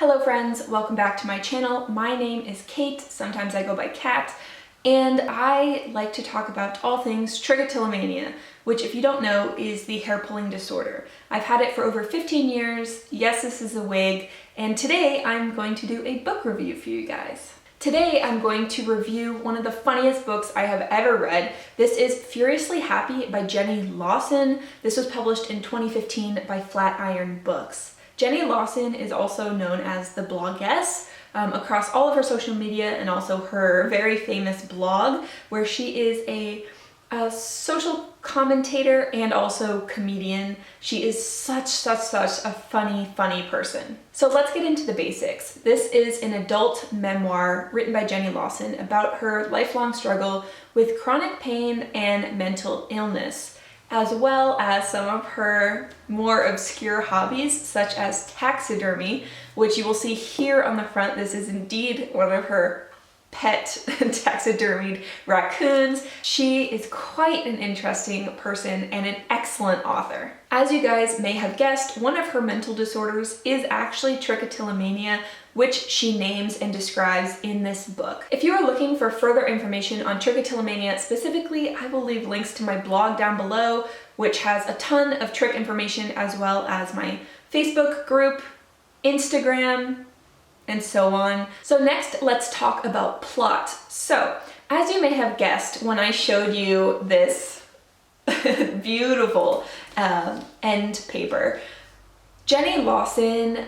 Hello friends, welcome back to my channel. My name is Kate, sometimes I go by Kat, and I like to talk about all things trichotillomania, which if you don't know is the hair pulling disorder. I've had it for over 15 years, yes this is a wig, and today I'm going to do a book review for you guys. Today I'm going to review one of the funniest books I have ever read. This is Furiously Happy by Jenny Lawson. This was published in 2015 by Flatiron Books. Jenny Lawson is also known as the Bloggess across all of her social media and also her very famous blog where she is a social commentator and also comedian. She is such a funny person. So let's get into the basics. This is an adult memoir written by Jenny Lawson about her lifelong struggle with chronic pain and mental illness, as well as some of her more obscure hobbies, such as taxidermy, which you will see here on the front. This is indeed one of her pet taxidermied raccoons. She is quite an interesting person and an excellent author. As you guys may have guessed, one of her mental disorders is actually trichotillomania, which she names and describes in this book. If you are looking for further information on trichotillomania specifically, I will leave links to my blog down below, which has a ton of trich information, as well as my Facebook group, Instagram, and so on. So next, let's talk about plot. So, as you may have guessed when I showed you this beautiful end paper, Jenny Lawson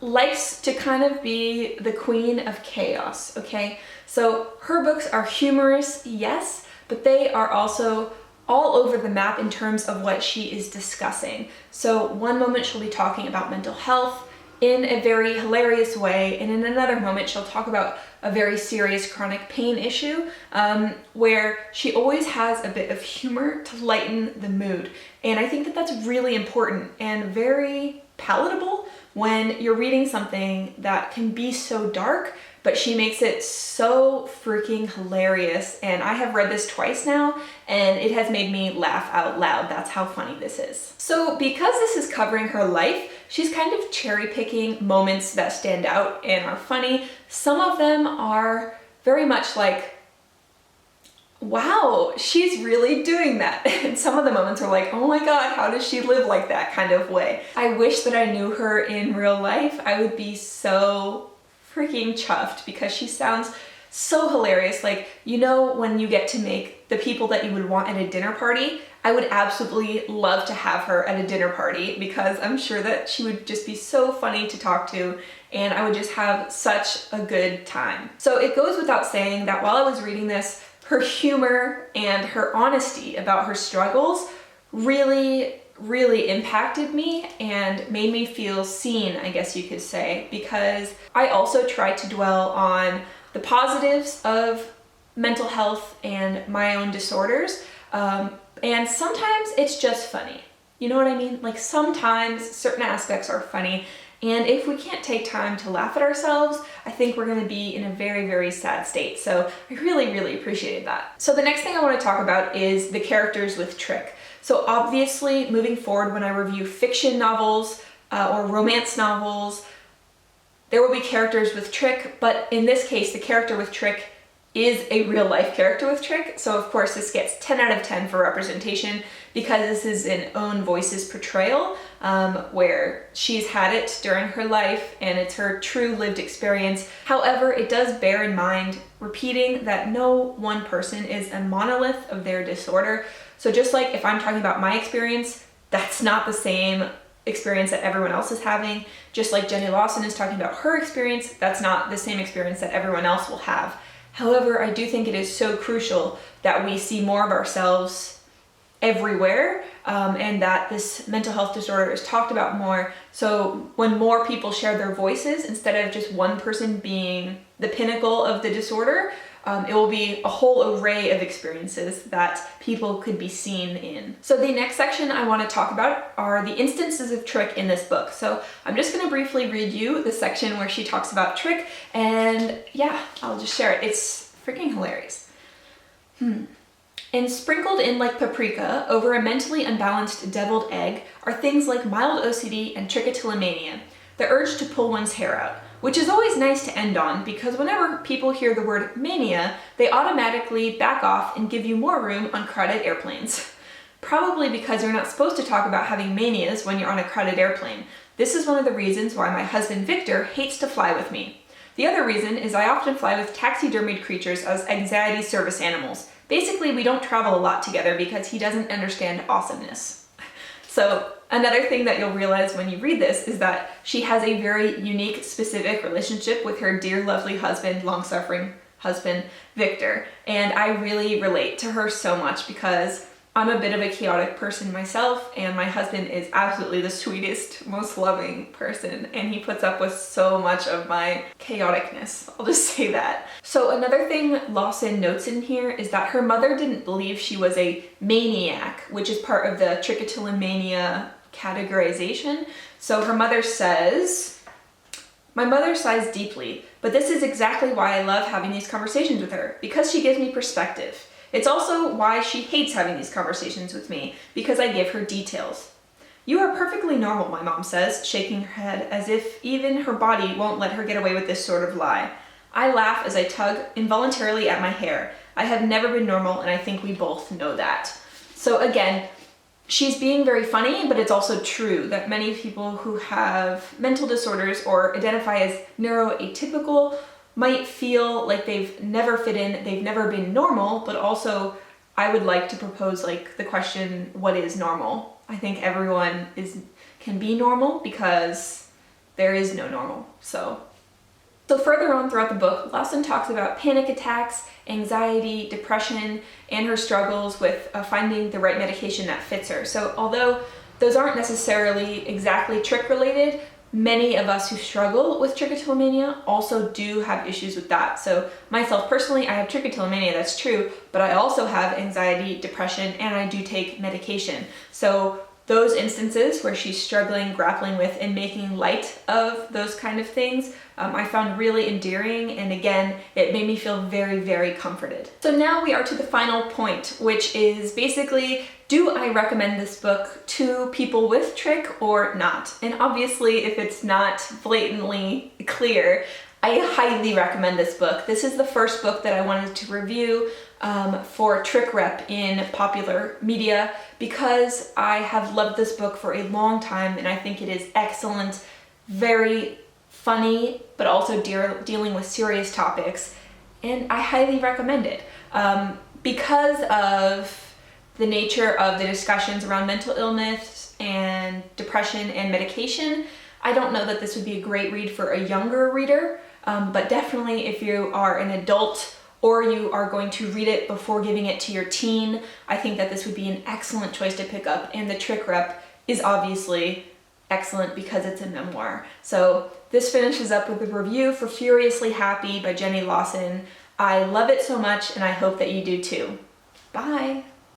likes to kind of be the queen of chaos, okay? So her books are humorous, yes, but they are also all over the map in terms of what she is discussing. So one moment she'll be talking about mental health in a very hilarious way, and in another moment she'll talk about a very serious chronic pain issue where she always has a bit of humor to lighten the mood. And I think that that's really important and very palatable when you're reading something that can be so dark, but she makes it so freaking hilarious. And I have read this twice now, and it has made me laugh out loud. That's how funny this is. So because this is covering her life, she's kind of cherry picking moments that stand out and are funny. Some of them are very much like, wow, she's really doing that. And some of the moments are like, oh my God, how does she live like that kind of way? I wish that I knew her in real life. I would be so freaking chuffed because she sounds so hilarious. Like, you know, when you get to make the people that you would want at a dinner party, I would absolutely love to have her at a dinner party because I'm sure that she would just be so funny to talk to and I would just have such a good time. So it goes without saying that while I was reading this, her humor and her honesty about her struggles really impacted me and made me feel seen, I guess you could say, because I also try to dwell on the positives of mental health and my own disorders. And sometimes it's just funny. You know what I mean? Like sometimes certain aspects are funny, and if we can't take time to laugh at ourselves, I think we're gonna be in a very sad state. So I really appreciated that. So the next thing I wanna talk about is the characters with trich. So obviously, moving forward, when I review fiction novels or romance novels, there will be characters with trich, but in this case, the character with trich is a real life character with trich. So of course this gets 10 out of 10 for representation because this is an own voices portrayal where she's had it during her life and it's her true lived experience. However, it does bear in mind repeating that no one person is a monolith of their disorder. So just like if I'm talking about my experience, that's not the same experience that everyone else is having. Just like Jenny Lawson is talking about her experience, that's not the same experience that everyone else will have. However, I do think it is so crucial that we see more of ourselves everywhere and that this mental health disorder is talked about more. So when more people share their voices, instead of just one person being the pinnacle of the disorder, it will be a whole array of experiences that people could be seen in. So the next section I want to talk about are the instances of trich in this book. So I'm just going to briefly read you the section where she talks about trich, and yeah, I'll just share it. It's freaking hilarious. And sprinkled in like paprika over a mentally unbalanced deviled egg are things like mild OCD and trichotillomania. the urge to pull one's hair out, which is always nice to end on because whenever people hear the word mania, they automatically back off and give you more room on crowded airplanes. Probably because you're not supposed to talk about having manias when you're on a crowded airplane. This is one of the reasons why my husband Victor hates to fly with me. The other reason is I often fly with taxidermied creatures as anxiety service animals. Basically, we don't travel a lot together because he doesn't understand awesomeness. So another thing that you'll realize when you read this is that she has a very unique, specific relationship with her dear, lovely husband, long-suffering husband, Victor. And I really relate to her so much because I'm a bit of a chaotic person myself, and my husband is absolutely the sweetest, most loving person, and he puts up with so much of my chaoticness. I'll just say that. So another thing Lawson notes in here is that her mother didn't believe she was a maniac, which is part of the trichotillomania categorization. So her mother says, "My mother sighs deeply, but this is exactly why I love having these conversations with her, because she gives me perspective. It's also why she hates having these conversations with me, because I give her details. You are perfectly normal," my mom says, shaking her head as if even her body won't let her get away with this sort of lie. I laugh as I tug involuntarily at my hair. I have never been normal, and I think we both know that. So again, she's being very funny, but it's also true that many people who have mental disorders or identify as neuroatypical might feel like they've never fit in, they've never been normal, but also I would like to propose like the question, what is normal? I think everyone can be normal because there is no normal. So further on throughout the book, Lawson talks about panic attacks, anxiety, depression, and her struggles with finding the right medication that fits her. So although those aren't necessarily exactly trick related, many of us who struggle with trichotillomania also do have issues with that. So myself personally, I have trichotillomania, that's true, but I also have anxiety, depression, and I do take medication. So those instances where she's struggling, grappling with, and making light of those kind of things, I found really endearing, and again, it made me feel very, very comforted. So now we are to the final point, which is basically, do I recommend this book to people with trich or not? And obviously, if it's not blatantly clear, I highly recommend this book. This is the first book that I wanted to review for Trich Rep in popular media because I have loved this book for a long time and I think it is excellent, very funny, but also dealing with serious topics, and I highly recommend it. Because of the nature of the discussions around mental illness and depression and medication, I don't know that this would be a great read for a younger reader, but definitely if you are an adult or you are going to read it before giving it to your teen, I think that this would be an excellent choice to pick up, and the Trich Rep is obviously excellent because it's a memoir. So this finishes up with a review for Furiously Happy by Jenny Lawson. I love it so much and I hope that you do too. Bye!